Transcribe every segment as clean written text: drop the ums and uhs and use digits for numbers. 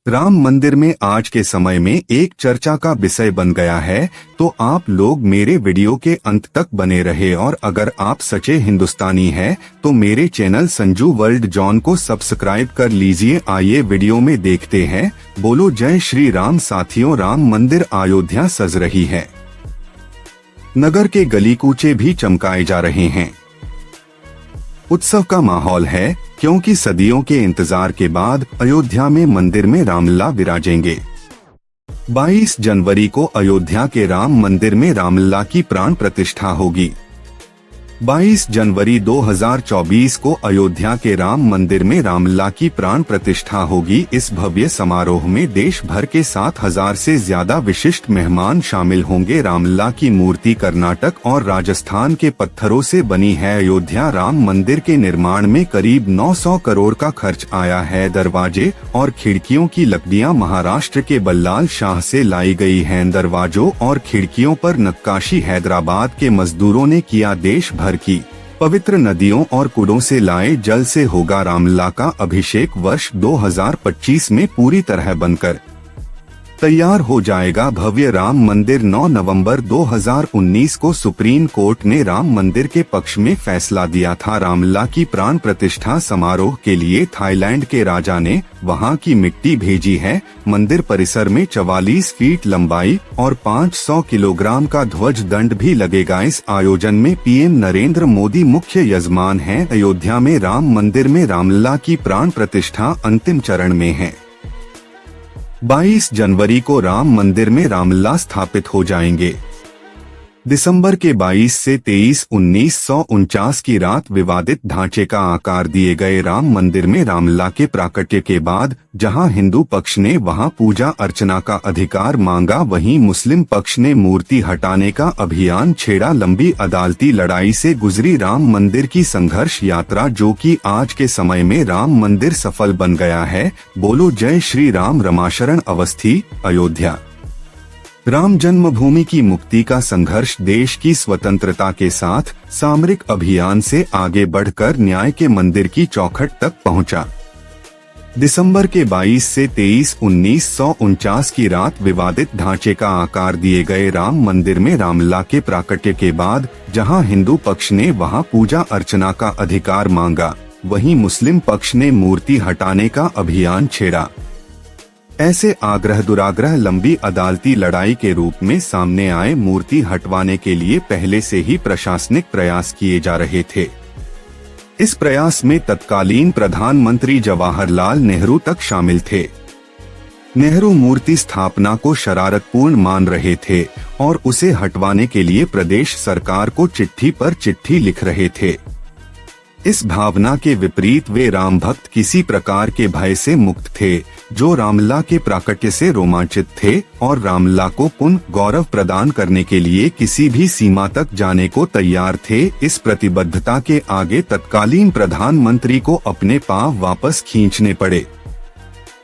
राम मंदिर में आज के समय में एक चर्चा का विषय बन गया है, तो आप लोग मेरे वीडियो के अंत तक बने रहे और अगर आप सच्चे हिंदुस्तानी हैं तो मेरे चैनल संजू वर्ल्ड जॉन को सब्सक्राइब कर लीजिए। आइए वीडियो में देखते हैं। बोलो जय श्री राम। साथियों, राम मंदिर अयोध्या सज रही है। नगर के गली कूचे भी चमकाए जा रहे हैं। उत्सव का माहौल है क्योंकि सदियों के इंतजार के बाद अयोध्या में मंदिर में रामलला विराजेंगे। 22 जनवरी को अयोध्या के राम मंदिर में रामलला की प्राण प्रतिष्ठा होगी। 22 जनवरी 2024 को अयोध्या के राम मंदिर में रामलला की प्राण प्रतिष्ठा होगी। इस भव्य समारोह में देश भर के 7,000 से ज्यादा विशिष्ट मेहमान शामिल होंगे। रामलला की मूर्ति कर्नाटक और राजस्थान के पत्थरों से बनी है। अयोध्या राम मंदिर के निर्माण में करीब 900 करोड़ का खर्च आया है। दरवाजे और खिड़कियों की लकड़ियां महाराष्ट्र के बल्लाल शाह से लाई गई हैं। दरवाजों और खिड़कियों पर नक्काशी हैदराबाद के मजदूरों ने किया। देश भर की पवित्र नदियों और कुडों से लाए जल से होगा रामलला का अभिषेक। वर्ष 2025 में पूरी तरह बनकर तैयार हो जाएगा भव्य राम मंदिर। 9 नवंबर 2019 को सुप्रीम कोर्ट ने राम मंदिर के पक्ष में फैसला दिया था। रामलला की प्राण प्रतिष्ठा समारोह के लिए थाईलैंड के राजा ने वहां की मिट्टी भेजी है। मंदिर परिसर में 44 फीट लंबाई और 500 किलोग्राम का ध्वज दंड भी लगेगा। इस आयोजन में पीएम नरेंद्र मोदी मुख्य यजमान हैं। अयोध्या में राम मंदिर में रामलला की प्राण प्रतिष्ठा अंतिम चरण में है। 22 जनवरी को राम मंदिर में रामलला स्थापित हो जाएंगे। दिसंबर के 22 से 23 1949 की रात विवादित ढांचे का आकार दिए गए राम मंदिर में रामलला के प्राकट्य के बाद जहां हिंदू पक्ष ने वहां पूजा अर्चना का अधिकार मांगा, वहीं मुस्लिम पक्ष ने मूर्ति हटाने का अभियान छेड़ा। लंबी अदालती लड़ाई से गुजरी राम मंदिर की संघर्ष यात्रा, जो कि आज के समय में राम मंदिर सफल बन गया है। बोलो जय श्री राम। रमाशरण अवस्थी, अयोध्या। राम जन्मभूमि की मुक्ति का संघर्ष देश की स्वतंत्रता के साथ सामरिक अभियान से आगे बढ़कर न्याय के मंदिर की चौखट तक पहुंचा। दिसंबर के 22 से 23 1949 की रात विवादित ढांचे का आकार दिए गए राम मंदिर में रामलला के प्राकट्य के बाद जहां हिंदू पक्ष ने वहां पूजा अर्चना का अधिकार मांगा, वहीं मुस्लिम पक्ष ने मूर्ति हटाने का अभियान छेड़ा। ऐसे आग्रह दुराग्रह लंबी अदालती लड़ाई के रूप में सामने आए। मूर्ति हटवाने के लिए पहले से ही प्रशासनिक प्रयास किए जा रहे थे। इस प्रयास में तत्कालीन प्रधानमंत्री जवाहरलाल नेहरू तक शामिल थे। नेहरू मूर्ति स्थापना को शरारतपूर्ण मान रहे थे और उसे हटवाने के लिए प्रदेश सरकार को चिट्ठी पर चिट्ठी लिख रहे थे। इस भावना के विपरीत वे राम भक्त किसी प्रकार के भय से मुक्त थे, जो रामलला के प्राकट्य से रोमांचित थे और रामलला को पुनः गौरव प्रदान करने के लिए किसी भी सीमा तक जाने को तैयार थे। इस प्रतिबद्धता के आगे तत्कालीन प्रधानमंत्री को अपने पांव वापस खींचने पड़े।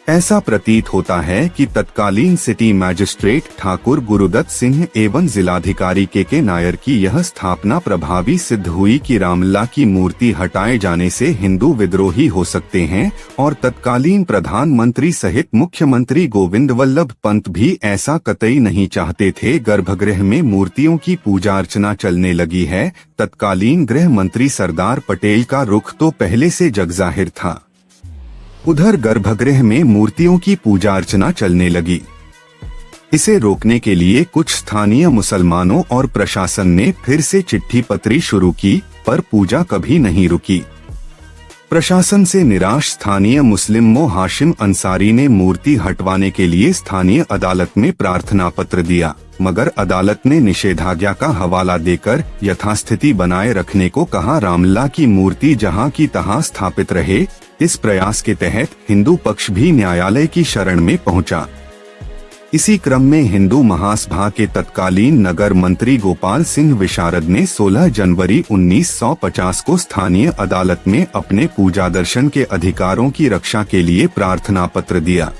ऐसा प्रतीत होता है कि तत्कालीन सिटी मैजिस्ट्रेट ठाकुर गुरुदत्त सिंह एवं जिलाधिकारी के नायर की यह स्थापना प्रभावी सिद्ध हुई कि रामलला की मूर्ति हटाए जाने से हिंदू विद्रोही हो सकते हैं और तत्कालीन प्रधानमंत्री सहित मुख्यमंत्री गोविंद वल्लभ पंत भी ऐसा कतई नहीं चाहते थे। गर्भगृह में मूर्तियों की पूजा अर्चना चलने लगी है। तत्कालीन गृह मंत्री सरदार पटेल का रुख तो पहले से जगजाहिर था। उधर गर्भगृह में मूर्तियों की पूजा अर्चना चलने लगी। इसे रोकने के लिए कुछ स्थानीय मुसलमानों और प्रशासन ने फिर से चिट्ठी पत्री शुरू की, पर पूजा कभी नहीं रुकी। प्रशासन से निराश स्थानीय मुस्लिम मो हाशिम अंसारी ने मूर्ति हटवाने के लिए स्थानीय अदालत में प्रार्थना पत्र दिया, मगर अदालत ने निषेधाज्ञा का हवाला देकर यथास्थिति बनाए रखने को कहा। रामलला की मूर्ति जहां की तहां स्थापित रहे। इस प्रयास के तहत हिंदू पक्ष भी न्यायालय की शरण में पहुंचा। इसी क्रम में हिंदू महासभा के तत्कालीन नगर मंत्री गोपाल सिंह विशारद ने 16 जनवरी 1950 को स्थानीय अदालत में अपने पूजा दर्शन के अधिकारों की रक्षा के लिए प्रार्थना पत्र दिया।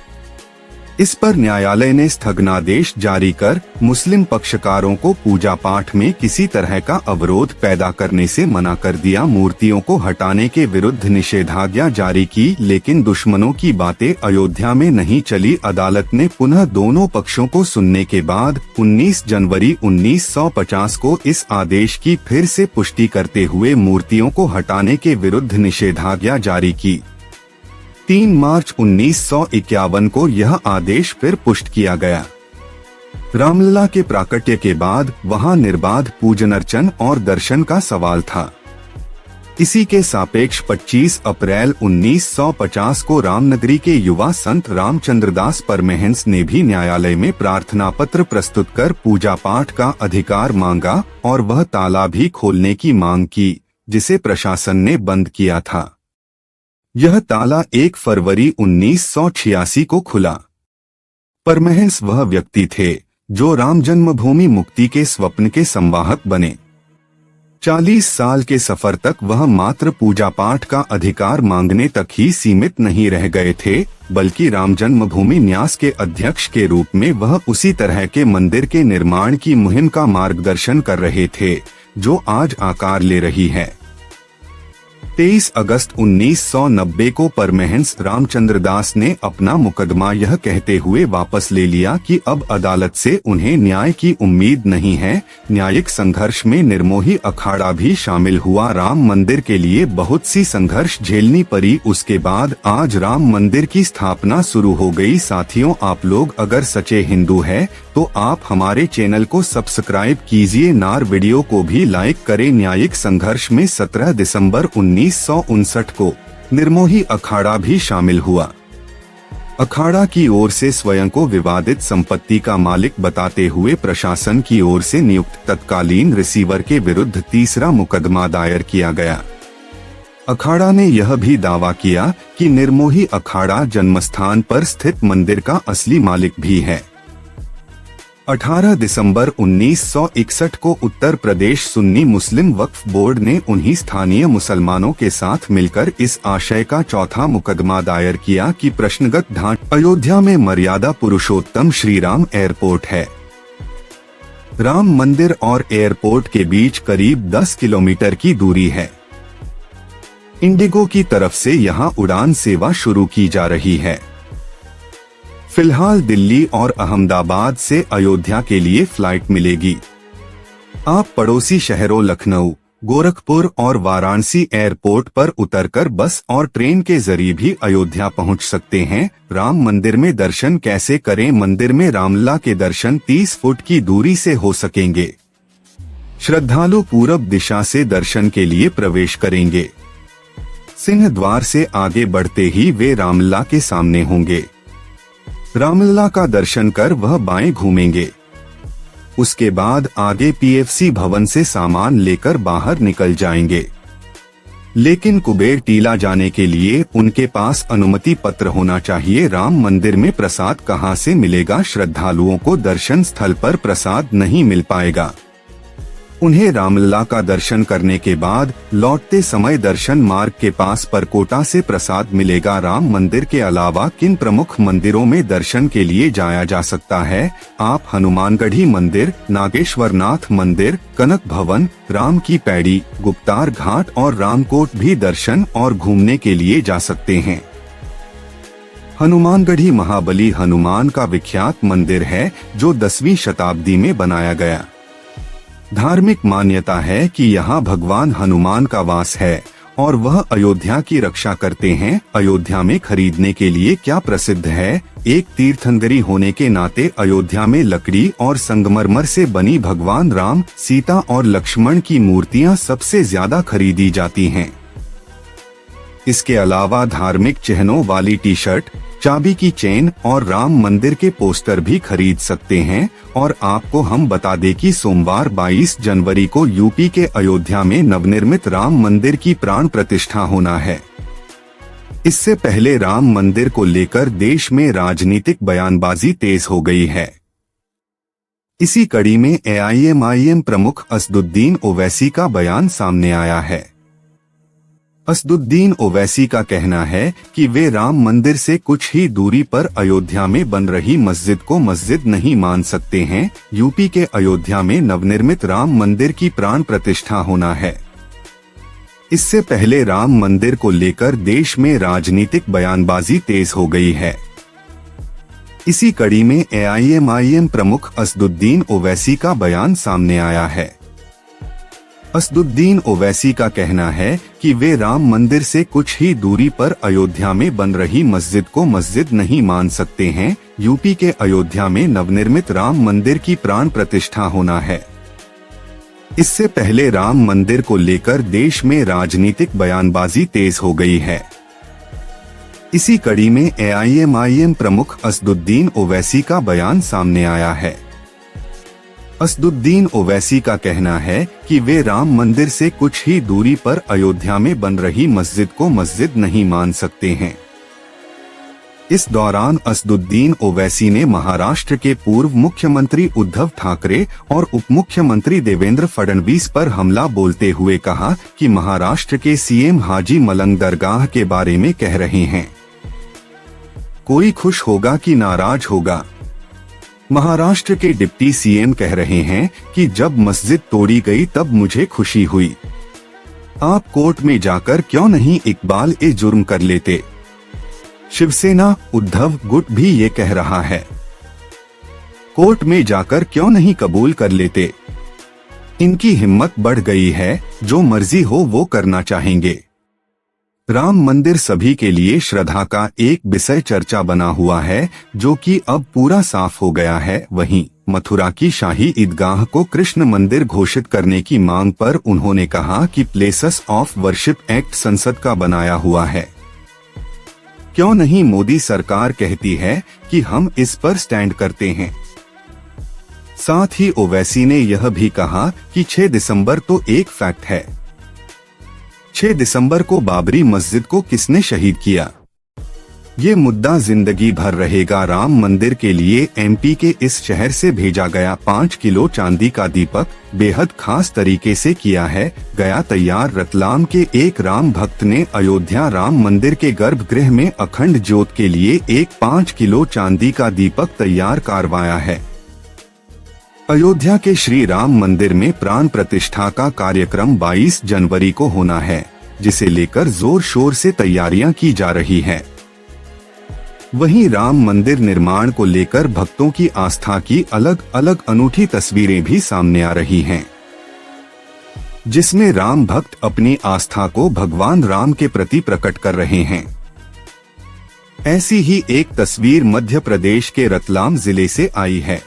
इस पर न्यायालय ने स्थगनादेश जारी कर मुस्लिम पक्षकारों को पूजा पाठ में किसी तरह का अवरोध पैदा करने से मना कर दिया। मूर्तियों को हटाने के विरुद्ध निषेधाज्ञा जारी की, लेकिन दुश्मनों की बातें अयोध्या में नहीं चली। अदालत ने पुनः दोनों पक्षों को सुनने के बाद 19 जनवरी 1950 को इस आदेश की फिर से पुष्टि करते हुए मूर्तियों को हटाने के विरुद्ध निषेधाज्ञा जारी की। 3 मार्च 1951 को यह आदेश फिर पुष्ट किया गया। रामलला के प्राकट्य के बाद वहां निर्बाध पूजन अर्चन और दर्शन का सवाल था। इसी के सापेक्ष 25 अप्रैल 1950 को रामनगरी के युवा संत रामचंद्रदास परमहंस ने भी न्यायालय में प्रार्थना पत्र प्रस्तुत कर पूजा पाठ का अधिकार मांगा और वह ताला भी खोलने की मांग की, जिसे प्रशासन ने बंद किया था। यह ताला 1 फरवरी 1986 को खुला। परमहंस वह व्यक्ति थे जो राम जन्मभूमि मुक्ति के स्वप्न के संवाहक बने। 40 साल के सफर तक वह मात्र पूजा पाठ का अधिकार मांगने तक ही सीमित नहीं रह गए थे, बल्कि राम जन्मभूमि न्यास के अध्यक्ष के रूप में वह उसी तरह के मंदिर के निर्माण की मुहिम का मार्गदर्शन कर रहे थे जो आज आकार ले रही है। 23 अगस्त 1990 को परमहंस रामचंद्रदास ने अपना मुकदमा यह कहते हुए वापस ले लिया कि अब अदालत से उन्हें न्याय की उम्मीद नहीं है। न्यायिक संघर्ष में निर्मोही अखाड़ा भी शामिल हुआ। राम मंदिर के लिए बहुत सी संघर्ष झेलनी पड़ी। उसके बाद आज राम मंदिर की स्थापना शुरू हो गई। साथियों, आप लोग अगर सच्चे हिंदू हैं तो आप हमारे चैनल को सब्सक्राइब कीजिए, नार वीडियो को भी लाइक करें। न्यायिक संघर्ष में 17 दिसंबर 1959 को निर्मोही अखाड़ा भी शामिल हुआ। अखाड़ा की ओर से स्वयं को विवादित संपत्ति का मालिक बताते हुए प्रशासन की ओर से नियुक्त तत्कालीन रिसीवर के विरुद्ध तीसरा मुकदमा दायर किया गया। अखाड़ा ने यह भी दावा किया कि निर्मोही अखाड़ा जन्मस्थान पर स्थित मंदिर का असली मालिक भी है। 18 दिसंबर 1961 को उत्तर प्रदेश सुन्नी मुस्लिम वक्फ बोर्ड ने उन्हीं स्थानीय मुसलमानों के साथ मिलकर इस आशय का चौथा मुकदमा दायर किया कि प्रश्नगत ढांचा अयोध्या में मर्यादा पुरुषोत्तम श्री राम एयरपोर्ट है। राम मंदिर और एयरपोर्ट के बीच करीब 10 किलोमीटर की दूरी है। इंडिगो की तरफ से यहां उड़ान सेवा शुरू की जा रही है। फिलहाल दिल्ली और अहमदाबाद से अयोध्या के लिए फ्लाइट मिलेगी। आप पड़ोसी शहरों लखनऊ, गोरखपुर और वाराणसी एयरपोर्ट पर उतरकर बस और ट्रेन के जरिए भी अयोध्या पहुंच सकते हैं। राम मंदिर में दर्शन कैसे करें? मंदिर में रामलला के दर्शन 30 फुट की दूरी से हो सकेंगे। श्रद्धालु पूरब दिशा से दर्शन के लिए प्रवेश करेंगे। सिंह द्वार से आगे बढ़ते ही वे रामलला के सामने होंगे। रामलला का दर्शन कर वह बाएं घूमेंगे। उसके बाद आगे पीएफसी भवन से सामान लेकर बाहर निकल जाएंगे। लेकिन कुबेर टीला जाने के लिए उनके पास अनुमति पत्र होना चाहिए। राम मंदिर में प्रसाद कहां से मिलेगा? श्रद्धालुओं को दर्शन स्थल पर प्रसाद नहीं मिल पाएगा। उन्हें रामलला का दर्शन करने के बाद लौटते समय दर्शन मार्ग के पास परकोटा से प्रसाद मिलेगा। राम मंदिर के अलावा किन प्रमुख मंदिरों में दर्शन के लिए जाया जा सकता है? आप हनुमानगढ़ी मंदिर, नागेश्वरनाथ मंदिर, कनक भवन, राम की पैड़ी, गुप्तार घाट और रामकोट भी दर्शन और घूमने के लिए जा सकते हैं। हनुमानगढ़ी महाबली हनुमान का विख्यात मंदिर है जो 10वीं शताब्दी में बनाया गया। धार्मिक मान्यता है कि यहाँ भगवान हनुमान का वास है और वह अयोध्या की रक्षा करते हैं। अयोध्या में खरीदने के लिए क्या प्रसिद्ध है? एक तीर्थंकरी होने के नाते अयोध्या में लकड़ी और संगमरमर से बनी भगवान राम, सीता और लक्ष्मण की मूर्तियाँ सबसे ज्यादा खरीदी जाती हैं। इसके अलावा धार्मिक चिन्हों वाली टी शर्ट, चाबी की चेन और राम मंदिर के पोस्टर भी खरीद सकते हैं। और आपको हम बता दें कि सोमवार 22 जनवरी को यूपी के अयोध्या में नवनिर्मित राम मंदिर की प्राण प्रतिष्ठा होना है। इससे पहले राम मंदिर को लेकर देश में राजनीतिक बयानबाजी तेज हो गई है। इसी कड़ी में एआईएमआईएम प्रमुख असदुद्दीन ओवैसी का बयान सामने आया है। असदुद्दीन ओवैसी का कहना है कि वे राम मंदिर से कुछ ही दूरी पर अयोध्या में बन रही मस्जिद को मस्जिद नहीं मान सकते हैं। यूपी के अयोध्या में नवनिर्मित राम मंदिर की प्राण प्रतिष्ठा होना है। इससे पहले राम मंदिर को लेकर देश में राजनीतिक बयानबाजी तेज हो गई है। इसी कड़ी में एआईएमआईएम प्रमुख असदुद्दीन ओवैसी का बयान सामने आया है। असदुद्दीन ओवैसी का कहना है कि वे राम मंदिर से कुछ ही दूरी पर अयोध्या में बन रही मस्जिद को मस्जिद नहीं मान सकते हैं। यूपी के अयोध्या में नवनिर्मित राम मंदिर की प्राण प्रतिष्ठा होना है। इससे पहले राम मंदिर को लेकर देश में राजनीतिक बयानबाजी तेज हो गई है। इसी कड़ी में एआईएमआईएम प्रमुख असदुद्दीन ओवैसी का बयान सामने आया है। असदुद्दीन ओवैसी का कहना है कि वे राम मंदिर से कुछ ही दूरी पर अयोध्या में बन रही मस्जिद को मस्जिद नहीं मान सकते हैं। इस दौरान असदुद्दीन ओवैसी ने महाराष्ट्र के पूर्व मुख्यमंत्री उद्धव ठाकरे और उप मुख्यमंत्री देवेंद्र फडणवीस पर हमला बोलते हुए कहा कि महाराष्ट्र के सीएम हाजी मलंग दरगाह के बारे में कह रहे हैं। कोई खुश होगा कि नाराज होगा। महाराष्ट्र के डिप्टी सीएम कह रहे हैं कि जब मस्जिद तोड़ी गई तब मुझे खुशी हुई। आप कोर्ट में जाकर क्यों नहीं इकबाल ए जुर्म कर लेते। शिवसेना उद्धव गुट भी ये कह रहा है। कोर्ट में जाकर क्यों नहीं कबूल कर लेते। इनकी हिम्मत बढ़ गई है, जो मर्जी हो वो करना चाहेंगे। राम मंदिर सभी के लिए श्रद्धा का एक विषय चर्चा बना हुआ है, जो कि अब पूरा साफ हो गया है। वहीं मथुरा की शाही ईदगाह को कृष्ण मंदिर घोषित करने की मांग पर उन्होंने कहा कि प्लेसेस ऑफ वर्शिप एक्ट संसद का बनाया हुआ है। क्यों नहीं मोदी सरकार कहती है कि हम इस पर स्टैंड करते हैं। साथ ही ओवैसी ने यह भी कहा कि 6 दिसंबर तो एक फैक्ट है। 6 दिसंबर को बाबरी मस्जिद को किसने शहीद किया, ये मुद्दा जिंदगी भर रहेगा। राम मंदिर के लिए एमपी के इस शहर से भेजा गया 5 किलो चांदी का दीपक बेहद खास तरीके से किया है गया तैयार। रतलाम के एक राम भक्त ने अयोध्या राम मंदिर के गर्भगृह में अखंड ज्योत के लिए एक 5 किलो चांदी का दीपक तैयार करवाया है। अयोध्या के श्री राम मंदिर में प्राण प्रतिष्ठा का कार्यक्रम 22 जनवरी को होना है, जिसे लेकर जोर शोर से तैयारियां की जा रही हैं। वहीं राम मंदिर निर्माण को लेकर भक्तों की आस्था की अलग अलग अनूठी तस्वीरें भी सामने आ रही हैं, जिसमें राम भक्त अपनी आस्था को भगवान राम के प्रति प्रकट कर रहे हैं। ऐसी ही एक तस्वीर मध्य प्रदेश के रतलाम जिले से आई है,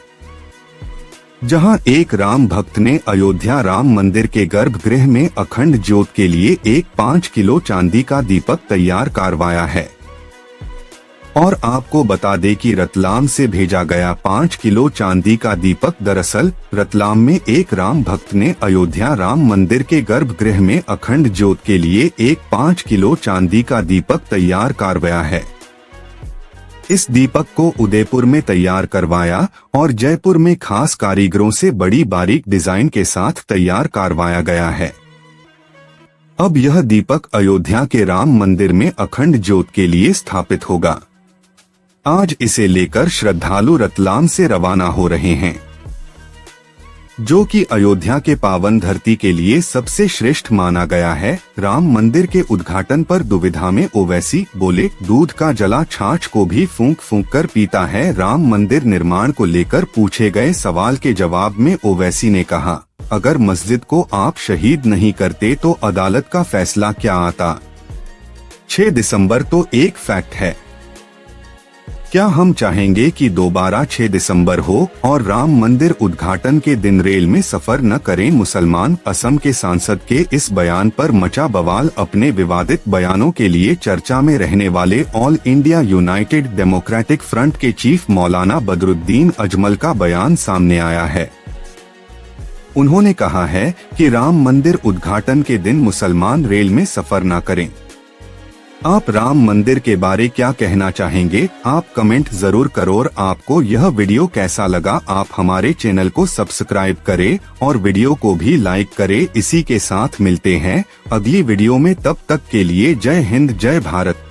जहां एक राम भक्त ने अयोध्या राम मंदिर के गर्भगृह में अखंड ज्योत के लिए एक 5 किलो चांदी का दीपक तैयार करवाया है। और आपको बता दें कि रतलाम से भेजा गया 5 किलो चांदी का दीपक दरअसल रतलाम में एक राम भक्त ने अयोध्या राम मंदिर के गर्भगृह में अखंड ज्योत के लिए एक 5 किलो चांदी का दीपक तैयार करवाया है। इस दीपक को उदयपुर में तैयार करवाया और जयपुर में खास कारीगरों से बड़ी बारीक डिजाइन के साथ तैयार करवाया गया है। अब यह दीपक अयोध्या के राम मंदिर में अखंड ज्योत के लिए स्थापित होगा। आज इसे लेकर श्रद्धालु रतलाम से रवाना हो रहे हैं, जो कि अयोध्या के पावन धरती के लिए सबसे श्रेष्ठ माना गया है। राम मंदिर के उद्घाटन पर दुविधा में ओवैसी बोले, दूध का जला छाछ को भी फूंक फूंक कर पीता है। राम मंदिर निर्माण को लेकर पूछे गए सवाल के जवाब में ओवैसी ने कहा, अगर मस्जिद को आप शहीद नहीं करते तो अदालत का फैसला क्या आता। 6 दिसंबर तो एक फैक्ट है। क्या हम चाहेंगे कि दोबारा 6 दिसंबर हो और राम मंदिर उद्घाटन के दिन रेल में सफर न करें। मुसलमान असम के सांसद के इस बयान पर मचा बवाल। अपने विवादित बयानों के लिए चर्चा में रहने वाले all India United democratic front के चीफ मौलाना बदरुद्दीन अजमल का बयान सामने आया है। उन्होंने कहा है कि राम मंदिर उद्घाटन के दिन मुसलमान रेल में सफर न करें। आप राम मंदिर के बारे क्या कहना चाहेंगे? आप कमेंट जरूर करो और आपको यह वीडियो कैसा लगा? आप हमारे चैनल को सब्सक्राइब करें और वीडियो को भी लाइक करें। इसी के साथ मिलते हैं अगली वीडियो में, तब तक के लिए जय हिंद जय भारत।